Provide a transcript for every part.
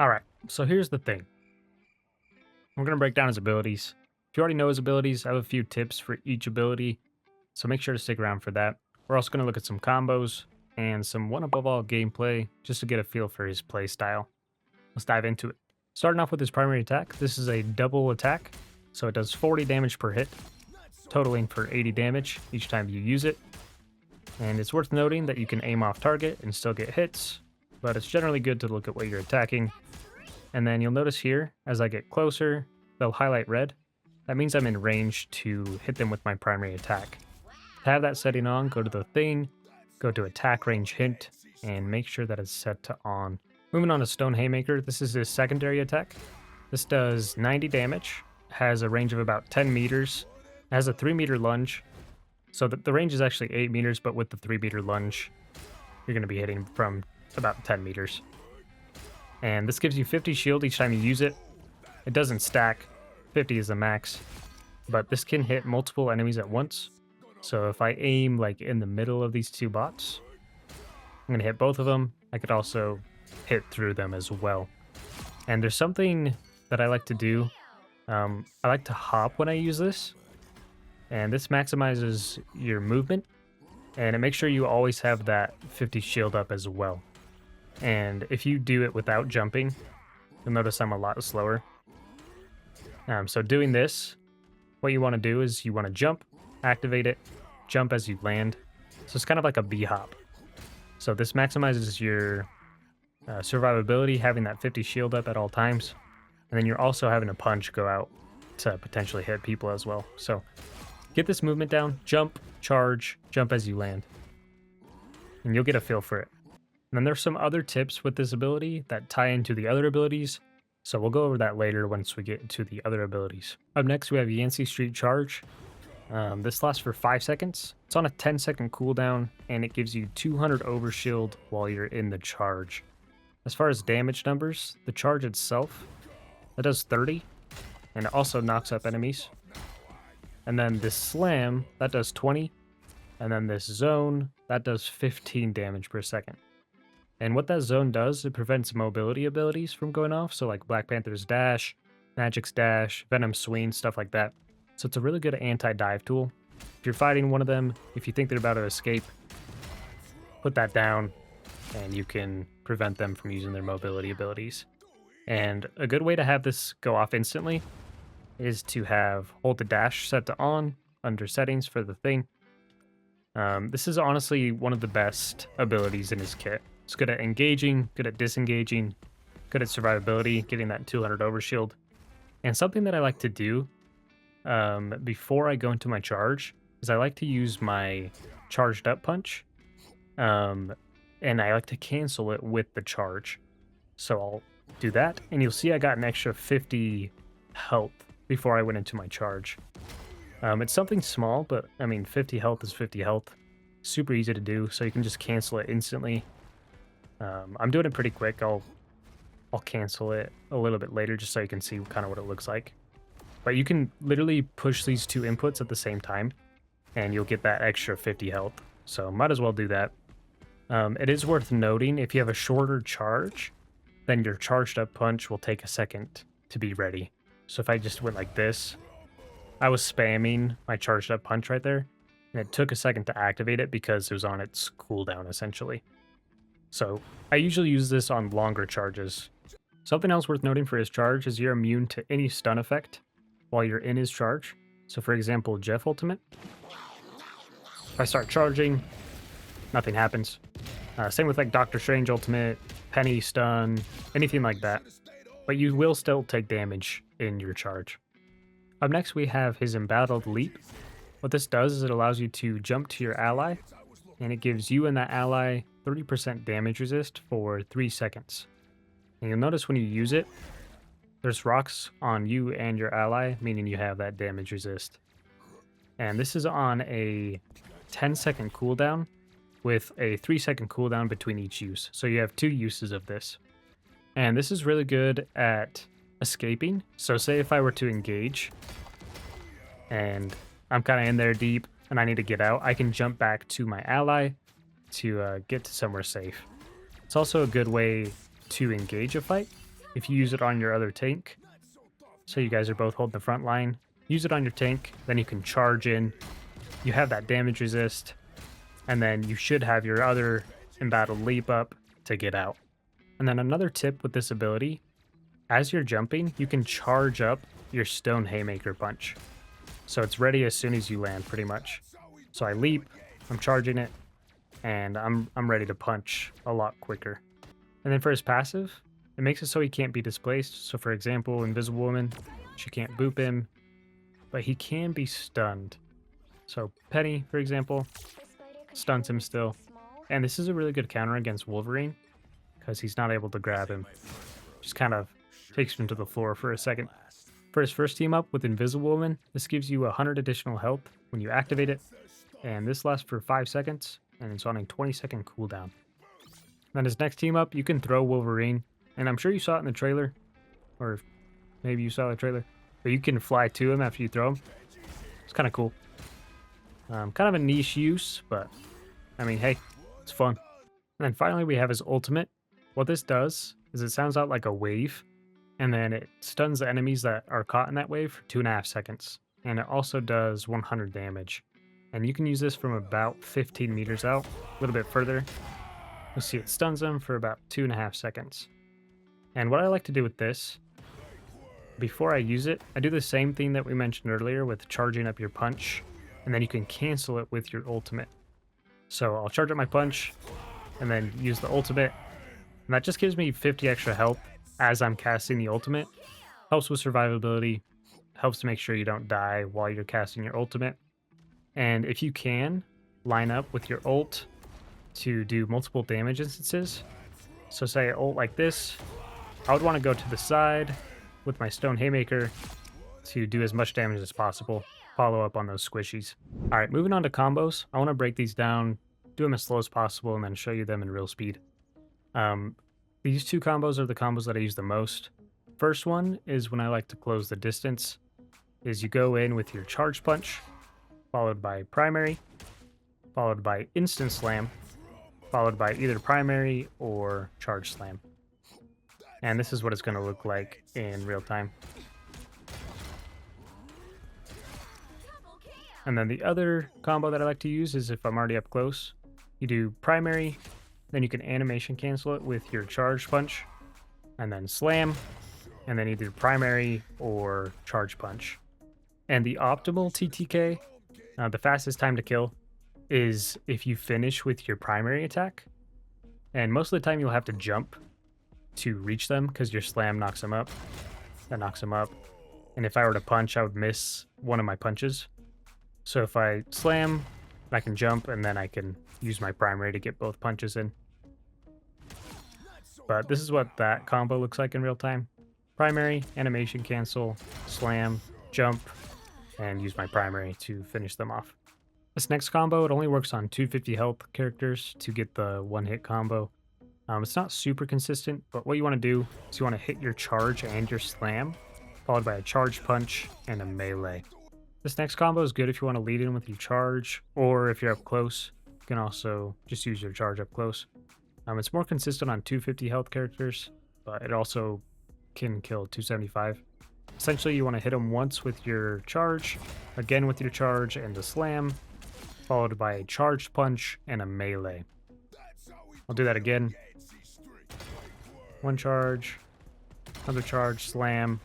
Alright, so here's the thing. We're going to break down his abilities. If you already know his abilities, I have a few tips for each ability, so make sure to stick around for that. We're also going to look at some combos and some one above all gameplay just to get a feel for his play style. Let's dive into it. Starting off with his primary attack, this is a double attack, so it does 40 damage per hit, totaling for 80 damage each time you use it. And it's worth noting that you can aim off target and still get hits, but it's generally good to look at what you're attacking. And then you'll notice here, as I get closer, they'll highlight red. That means I'm in range to hit them with my primary attack. To have that setting on, go to the thing, go to attack range hint, and make sure that it's set to on. Moving on to Stone Haymaker, this is his secondary attack. This does 90 damage, has a range of about 10 meters, it has a 3-meter lunge, so the range is actually 8 meters, but with the 3-meter lunge, you're going to be hitting from about 10 meters. And this gives you 50 shield each time you use it. It doesn't stack, 50 is the max, but this can hit multiple enemies at once. So if I aim like in the middle of these two bots, I'm going to hit both of them. I could also hit through them as well. And there's something that I like to do. I like to hop when I use this, and this maximizes your movement, and it makes sure you always have that 50 shield up as well. And if you do it without jumping, you'll notice I'm a lot slower. So doing this, what you want to do is you want to jump, activate it, jump as you land. So it's kind of like a B-hop. So this maximizes your survivability, having that 50 shield up at all times. And then you're also having a punch go out to potentially hit people as well. So get this movement down, jump, charge, jump as you land. And you'll get a feel for it. And then there's some other tips with this ability that tie into the other abilities, so we'll go over that later once we get into the other abilities. Up next, we have Yancy Street Charge. This lasts for 5 seconds. It's on a 10-second cooldown, and it gives you 200 overshield while you're in the charge. As far as damage numbers, the charge itself, that does 30, and it also knocks up enemies. And then this slam, that does 20, and then this zone, that does 15 damage per second. And what that zone does, it prevents mobility abilities from going off, so like Black Panther's dash, Magic's dash, Venom's swing, stuff like that. So it's a really good anti-dive tool. If you're fighting one of them, if you think they're about to escape, put that down, and you can prevent them from using their mobility abilities. And a good way to have this go off instantly is to hold the dash set to on under settings for the thing. This is honestly one of the best abilities in his kit. It's good at engaging, good at disengaging, good at survivability, getting that 200 overshield. And something that I like to do before I go into my charge is I like to use my charged up punch, and I like to cancel it with the charge. So I'll do that, and you'll see I got an extra 50 health before I went into my charge. It's something small, but I mean 50 health is 50 health. Super easy to do, so you can just cancel it instantly. I'm doing it pretty quick. I'll cancel it a little bit later just so you can see kind of what it looks like. But you can literally push these two inputs at the same time, and you'll get that extra 50 health. So might as well do that. It is worth noting, if you have a shorter charge, then your charged up punch will take a second to be ready. So if I just went like this, I was spamming my charged up punch right there, and it took a second to activate it because it was on its cooldown essentially. So I usually use this on longer charges. Something else worth noting for his charge is you're immune to any stun effect while you're in his charge. So for example, Jeff Ultimate. If I start charging, nothing happens. Same with like Doctor Strange Ultimate, Penny Stun, anything like that. But you will still take damage in your charge. Up next we have his Embattled Leap. What this does is it allows you to jump to your ally, and it gives you and that ally 30% damage resist for 3 seconds. And you'll notice when you use it, there's rocks on you and your ally, meaning you have that damage resist. And this is on a 10-second cooldown with a 3-second cooldown between each use. So you have 2 uses of this. And this is really good at escaping. So say if I were to engage and I'm kind of in there deep and I need to get out, I can jump back to my ally to get to somewhere safe. It's also a good way to engage a fight if you use it on your other tank, so you guys are both holding the front line, use it on your tank, then you can charge in. You have that damage resist, and then you should have your other Embattled Leap up to get out. And then another tip with this ability, as you're jumping, you can charge up your stone Haymaker punch. So it's ready as soon as you land, pretty much. So I leap, I'm charging it, and I'm ready to punch a lot quicker. And then for his passive, it makes it so he can't be displaced. So for example, Invisible Woman, she can't boop him, but he can be stunned. So Penny, for example, stuns him still. And this is a really good counter against Wolverine, because he's not able to grab him. Just kind of takes him to the floor for a second. For his first team up with Invisible Woman, this gives you 100 additional health when you activate it, and this lasts for 5 seconds, and it's on a 20-second cooldown. Then his next team up, you can throw Wolverine, and I'm sure you saw it in the trailer, or maybe you saw the trailer, but you can fly to him after you throw him. It's kind of cool. Kind of a niche use, but I mean, hey, it's fun. And then finally we have his ultimate. What this does is it sounds out like a wave, and then it stuns the enemies that are caught in that wave for 2.5 seconds. And it also does 100 damage. And you can use this from about 15 meters out, a little bit further. You'll see it stuns them for about 2.5 seconds. And what I like to do with this, before I use it, I do the same thing that we mentioned earlier with charging up your punch, and then you can cancel it with your ultimate. So I'll charge up my punch, and then use the ultimate, and that just gives me 50 extra health as I'm casting the ultimate. Helps with survivability, helps to make sure you don't die while you're casting your ultimate. And if you can, line up with your ult to do multiple damage instances. So say I ult like this, I would want to go to the side with my stone Haymaker to do as much damage as possible, follow up on those squishies. Alright, moving on to combos. I want to break these down, do them as slow as possible, and then show you them in real speed. These two combos are the combos that I use the most. First one is when I like to close the distance, is you go in with your charge punch, followed by primary, followed by instant slam, followed by either primary or charge slam. And this is what it's going to look like in real time. And then the other combo that I like to use is if I'm already up close, you do primary, then you can animation cancel it with your charge punch, and then slam, and then either primary or charge punch. And the optimal TTK, the fastest time to kill, is if you finish with your primary attack. And most of the time you'll have to jump to reach them because your slam knocks them up. That knocks them up. And if I were to punch, I would miss one of my punches. So if I slam, I can jump, and then I can use my primary to get both punches in. But this is what that combo looks like in real time. Primary, animation cancel, slam, jump, and use my primary to finish them off. This next combo, it only works on 250 health characters to get the one-hit combo. It's not super consistent, but what you want to do is you want to hit your charge and your slam, followed by a charge punch and a melee. This next combo is good if you want to lead in with your charge, or if you're up close, you can also just use your charge up close. It's more consistent on 250 health characters, but it also can kill 275. Essentially, you want to hit them once with your charge, again with your charge and a slam, followed by a charged punch and a melee. I'll do that again. One charge, another charge, slam,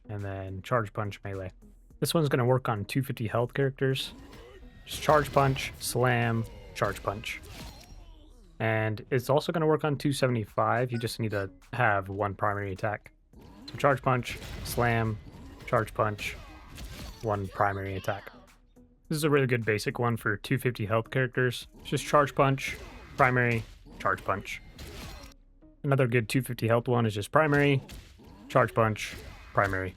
and then charge punch, melee. This one's going to work on 250 health characters. Just charge punch, slam, charge punch. And it's also going to work on 275. You just need to have one primary attack. So charge punch, slam, charge punch, one primary attack. This is a really good basic one for 250 health characters. It's just charge punch, primary, charge punch. Another good 250 health one is just primary, charge punch, primary.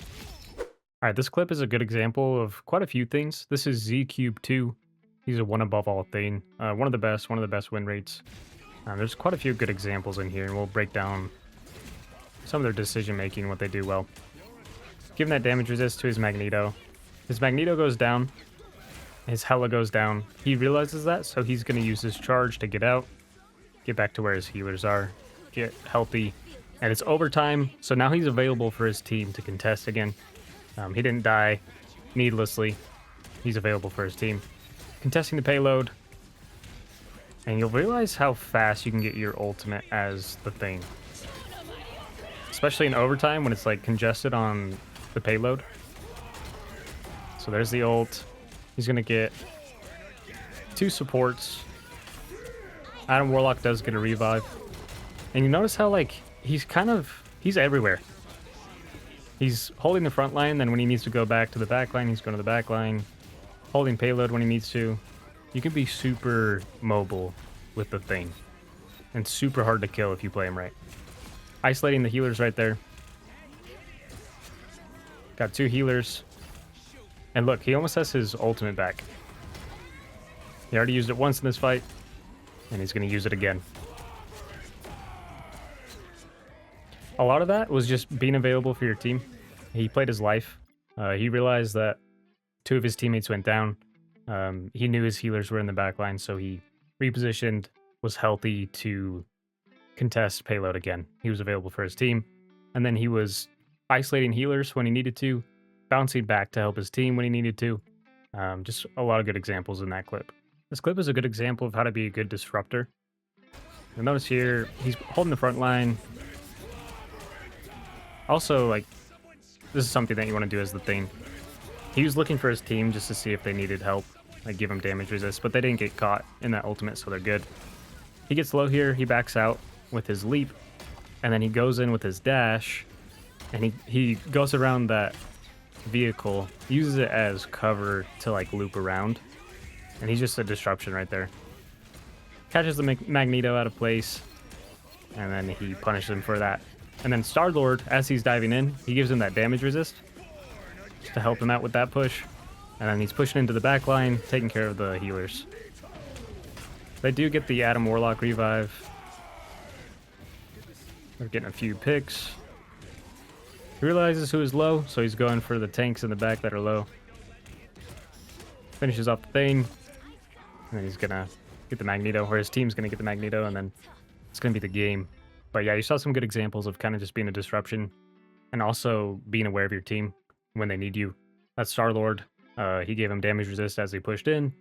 Alright, this clip is a good example of quite a few things. This is Z Cube 2. He's a one above all thing. One of the best win rates. There's quite a few good examples in here, and we'll break down some of their decision making, what they do well. Giving that damage resist to his Magneto. His Magneto goes down. His Hela goes down. He realizes that, so he's going to use his charge to get out. Get back to where his healers are. get healthy. And it's overtime, so now he's available for his team to contest again. He didn't die needlessly. He's available for his team. Contesting the payload. And you'll realize how fast you can get your ultimate as the thing. Especially in overtime when it's like congested on the payload. So there's the ult. He's going to get 2 supports. Adam Warlock does get a revive. And you notice how like he's everywhere. He's holding the front line, then when he needs to go back to the back line, he's going to the back line. Holding payload when he needs to. You can be super mobile with the thing. And super hard to kill if you play him right. Isolating the healers right there. Got 2 healers. And look, he almost has his ultimate back. He already used it once in this fight. And he's going to use it again. A lot of that was just being available for your team. He played his life. He realized that 2 of his teammates went down. He knew his healers were in the back line, so he repositioned, was healthy to contest payload again. He was available for his team. And then he was isolating healers when he needed to, bouncing back to help his team when he needed to. Just a lot of good examples in that clip. This clip is a good example of how to be a good disruptor. You'll notice here, he's holding the front line. Also, like, this is something that you want to do as the thing. He was looking for his team just to see if they needed help, like give him damage resist, but they didn't get caught in that ultimate, so they're good. He gets low here, he backs out with his leap, and then he goes in with his dash, and he goes around that vehicle, uses it as cover to like loop around, and he's just a disruption right there. Catches the Magneto out of place, and then he punishes him for that. And then Star-Lord, as he's diving in, he gives him that damage resist just to help him out with that push. And then he's pushing into the back line, taking care of the healers. They do get the Adam Warlock revive. They're getting a few picks. He realizes who is low, so he's going for the tanks in the back that are low. Finishes off the thing. And then he's going to get the Magneto, or his team's going to get the Magneto, and then it's going to be the game. But yeah, you saw some good examples of kind of just being a disruption and also being aware of your team when they need you. That's Star-Lord. He gave him damage resist as he pushed in.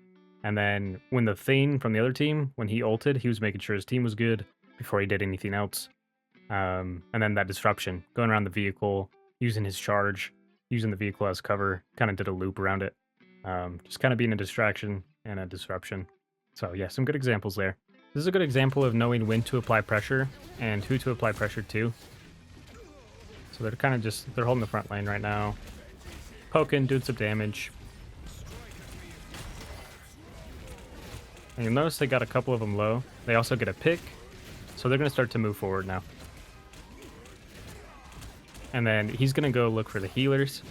And then when the Thane from the other team, when he ulted, he was making sure his team was good before he did anything else. And then that disruption, going around the vehicle, using his charge, using the vehicle as cover, kind of did a loop around it. Just kind of being a distraction and a disruption. So yeah, some good examples there. This is a good example of knowing when to apply pressure and who to apply pressure to. So they're kind of just, they're holding the front lane right now. Poking, doing some damage. And you'll notice they got a couple of them low. They also get a pick. So they're going to start to move forward now. And then he's going to go look for the healers.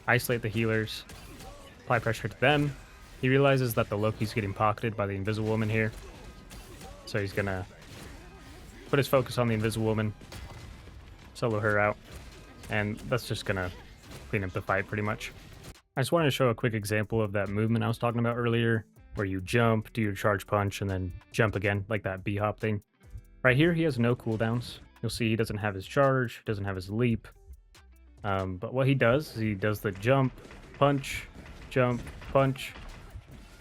Isolate the healers. Apply pressure to them. He realizes that the Loki's getting pocketed by the Invisible Woman here. So he's going to put his focus on the Invisible Woman. Solo her out. And that's just going to clean up the fight pretty much. I just wanted to show a quick example of that movement I was talking about earlier, where you jump, do your charge punch, and then jump again, like that B-hop thing. Right here, he has no cooldowns. You'll see he doesn't have his charge, doesn't have his leap. But what he does is he does the jump, punch, and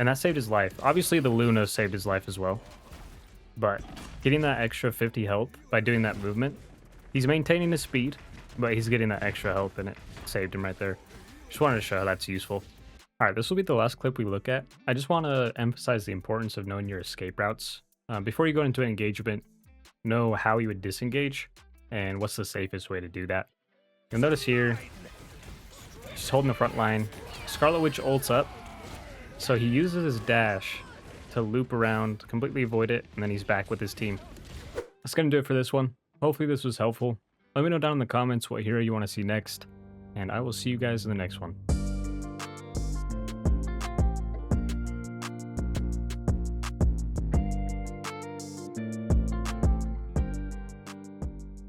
that saved his life. Obviously, the Luna saved his life as well. But getting that extra 50 health by doing that movement, he's maintaining his speed, but he's getting that extra health, and it saved him right there. Just wanted to show how that's useful. Alright, this will be the last clip we look at. I just want to emphasize the importance of knowing your escape routes. Before you go into an engagement, know how you would disengage, and what's the safest way to do that. You'll notice here, just holding the front line, Scarlet Witch ults up, so he uses his dash to loop around, completely avoid it, and then he's back with his team. That's going to do it for this one. Hopefully this was helpful. Let me know down in the comments what hero you want to see next, and I will see you guys in the next one.